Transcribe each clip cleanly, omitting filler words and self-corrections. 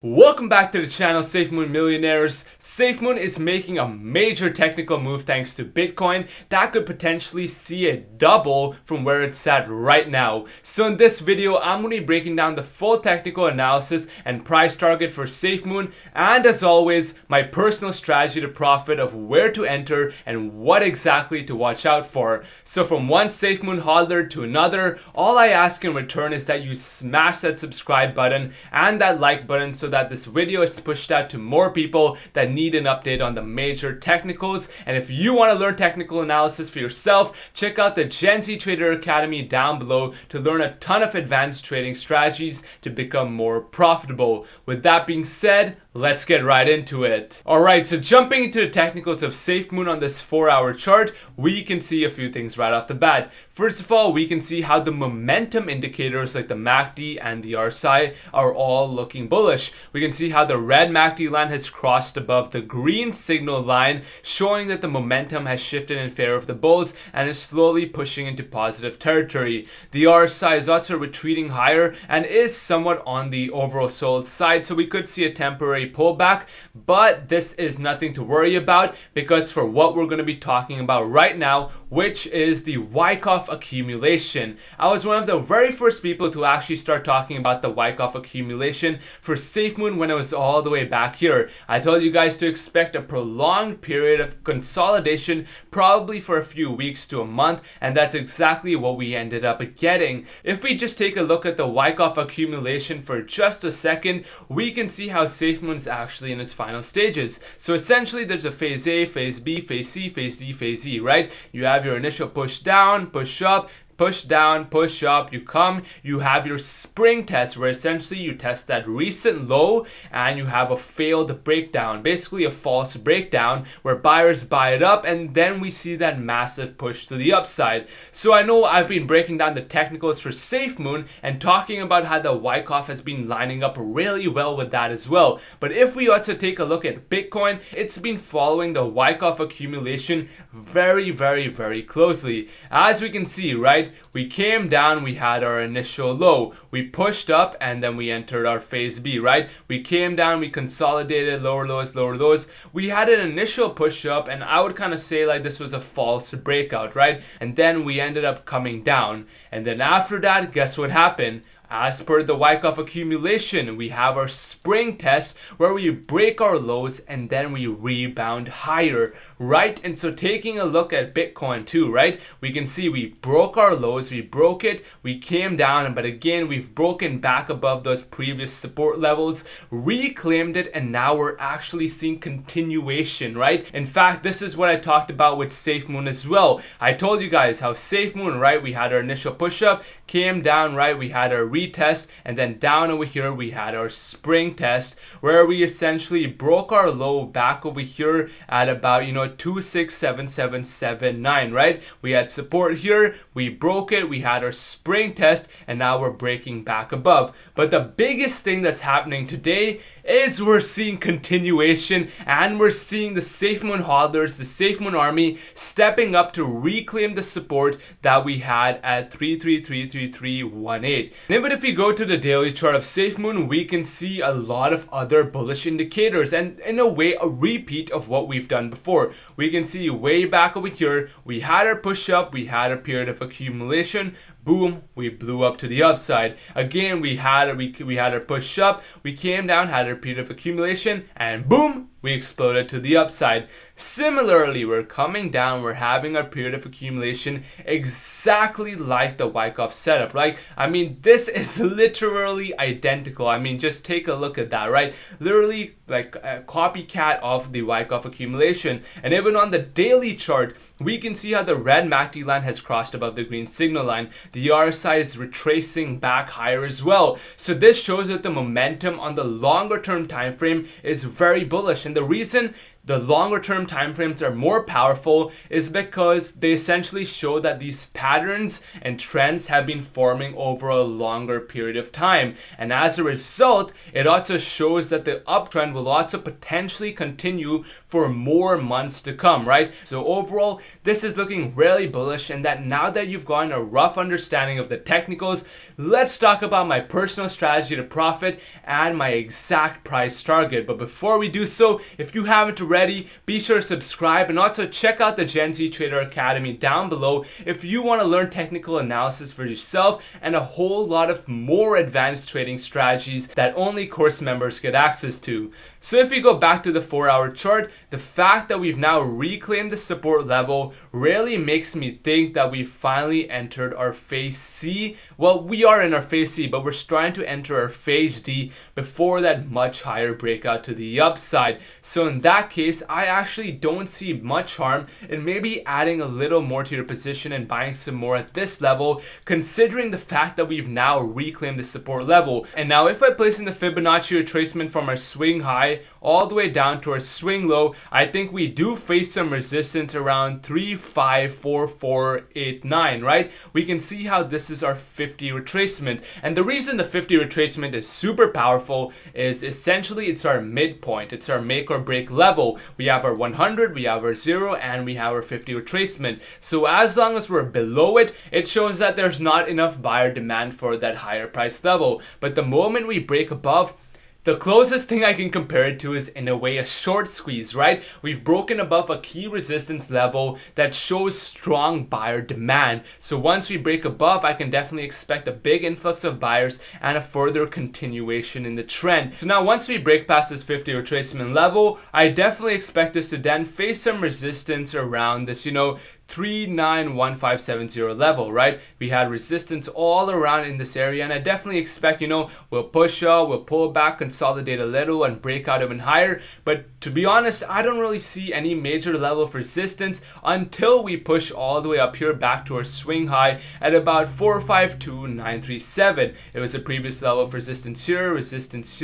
Welcome back to the channel, Safemoon Millionaires. Safemoon is making a major technical move thanks to Bitcoin that could potentially see it double from where it's at right now. So in this video, I'm going to be breaking down the full technical analysis and price target for Safemoon, and as always, my personal strategy to profit of where to enter and what exactly to watch out for. So from one Safemoon hodler to another, all I ask in return is that you smash that subscribe button and that like button so that this video is pushed out to more people that need an update on the major technicals. And if you want to learn technical analysis for yourself, check out the Gen Z Trader Academy down below to learn a ton of advanced trading strategies to become more profitable. With that being said, let's get right into it. Alright, so jumping into the technicals of Safemoon on this 4-hour chart, we can see a few things right off the bat. First of all, we can see how the momentum indicators like the MACD and the RSI are all looking bullish. We can see how the red MACD line has crossed above the green signal line, showing that the momentum has shifted in favor of the bulls and is slowly pushing into positive territory. The RSI is also retreating higher and is somewhat on the overall sold side, so we could see a temporary pullback, but this is nothing to worry about because for what we're going to be talking about right now, which is the Wyckoff accumulation. I was one of the very first people to actually start talking about the Wyckoff accumulation for Safemoon when it was all the way back here. I told you guys to expect a prolonged period of consolidation, probably for a few weeks to a month, and that's exactly what we ended up getting. If we just take a look at the Wyckoff accumulation for just a second, we can see how Safemoon's actually in its final stages. So essentially there's a phase A, phase B, phase C, phase D, phase E, right? You have your initial push down, push up, push down, push up, you have your spring test where essentially you test that recent low and you have a failed breakdown, basically a false breakdown where buyers buy it up, and then we see that massive push to the upside. So I know I've been breaking down the technicals for Safemoon and talking about how the Wyckoff has been lining up really well with that as well. But if we also take a look at Bitcoin, it's been following the Wyckoff accumulation very closely. As we can see, right, we came down, we had our initial low, we pushed up, and then we entered our phase B, right? We came down, we consolidated, lower lows. We had an initial push up, and I would kind of say like this was a false breakout, right? And then we ended up coming down. And then after that, guess what happened? As per the Wyckoff accumulation, we have our spring test where we break our lows and then we rebound higher, right? And so taking a look at Bitcoin too, right? We can see we broke our lows, we broke it, we came down, but again, we've broken back above those previous support levels, reclaimed it, and now we're actually seeing continuation, right? In fact, this is what I talked about with Safemoon as well. I told you guys how Safemoon, right? We had our initial push up, came down, right? We had our retest, and then down over here we had our spring test where we essentially broke our low back over here at about 267779, right? We had support here, we broke it, we had our spring test, and now we're breaking back above. But the biggest thing that's happening today is we're seeing continuation, and we're seeing the Safemoon hodlers, the Safemoon army stepping up to reclaim the support that we had at 333318. And even if we go to the daily chart of Safemoon, we can see a lot of other bullish indicators, and in a way a repeat of what we've done before. We can see way back over here, we had our push up, we had a period of accumulation, boom, we blew up to the upside. Again, we had our push up, we came down, had a period of accumulation, and boom, we exploded to the upside. Similarly, we're coming down, we're having our period of accumulation exactly like the Wyckoff setup, right? I mean, this is literally identical. I mean, just take a look at that, right? Literally like a copycat of the Wyckoff accumulation. And even on the daily chart, we can see how the red MACD line has crossed above the green signal line. The RSI is retracing back higher as well. So this shows that the momentum on the longer term time frame is very bullish. And the reason the longer term time frames are more powerful is because they essentially show that these patterns and trends have been forming over a longer period of time, and as a result it also shows that the uptrend will also potentially continue for more months to come, right? So overall this is looking really bullish, and that now that you've gotten a rough understanding of the technicals, let's talk about my personal strategy to profit and my exact price target. But before we do so, if you haven't already, be sure to subscribe and also check out the Gen Z Trader Academy down below if you want to learn technical analysis for yourself and a whole lot of more advanced trading strategies that only course members get access to. So if we go back to the 4-hour chart, the fact that we've now reclaimed the support level really makes me think that we finally entered our phase C. Well, we are in our phase C, but we're starting to enter our phase D before that much higher breakout to the upside. So in that case, I actually don't see much harm in maybe adding a little more to your position and buying some more at this level, considering the fact that we've now reclaimed the support level. And now if I place in the Fibonacci retracement from our swing high all the way down to our swing low, I think we do face some resistance around 3,54489, right? We can see how this is our 50 retracement, and the reason the 50 retracement is super powerful is essentially it's our midpoint, it's our make or break level. We have our 100, we have our 0, and we have our 50 retracement. So as long as we're below it, it shows that there's not enough buyer demand for that higher price level. But the moment we break above, the closest thing I can compare it to is in a way a short squeeze, right? We've broken above a key resistance level that shows strong buyer demand. So once we break above, I can definitely expect a big influx of buyers and a further continuation in the trend. So now once we break past this 50 retracement level, I definitely expect us to then face some resistance around this, 391570 level, right? We had resistance all around in this area, and I definitely expect, we'll push up, we'll pull back, consolidate a little, and break out even higher. But to be honest, I don't really see any major level of resistance until we push all the way up here back to our swing high at about 452937. It was a previous level of resistance here, resistance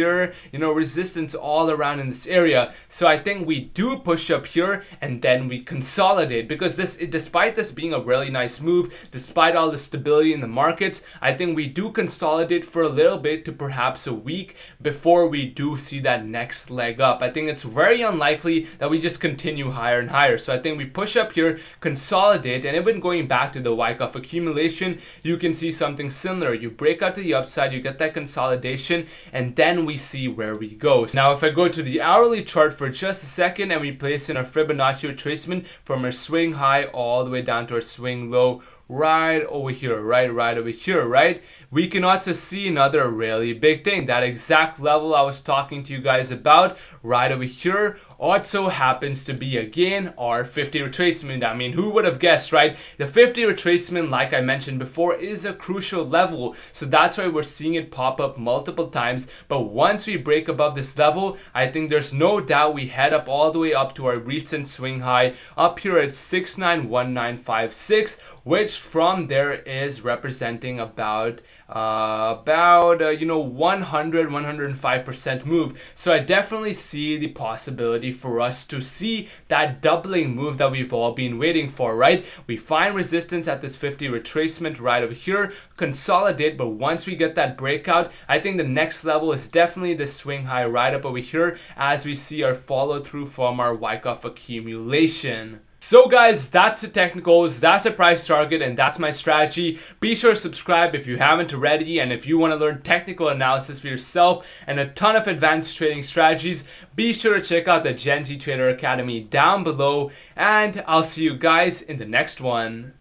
all around in this area. So I think we do push up here and then we consolidate, because despite this being a really nice move, despite all the stability in the markets, I think we do consolidate for a little bit to perhaps a week before we do see that next leg up. I think it's very unlikely that we just continue higher and higher. So I think we push up here, consolidate, and even going back to the Wyckoff accumulation, you can see something similar. You break out to the upside, you get that consolidation, and then we see where we go. Now if I go to the hourly chart for just a second and we place in our Fibonacci retracement from our swing high all the way down to our swing low right over here, right over here, right? We can also see another really big thing. That exact level I was talking to you guys about right over here also happens to be again our 50 retracement. I mean, who would have guessed, right? The 50 retracement, like I mentioned before, is a crucial level. So that's why we're seeing it pop up multiple times. But once we break above this level, I think there's no doubt we head up all the way up to our recent swing high up here at 691956, which from there is representing about 105% move. So I definitely see the possibility for us to see that doubling move that we've all been waiting for, right? We find resistance at this 50 retracement right over here, consolidate, but once we get that breakout, I think the next level is definitely the swing high right up over here as we see our follow through from our Wyckoff accumulation. So guys, that's the technicals, that's the price target, and that's my strategy. Be sure to subscribe if you haven't already, and if you want to learn technical analysis for yourself and a ton of advanced trading strategies, be sure to check out the Gen Z Trader Academy down below, and I'll see you guys in the next one.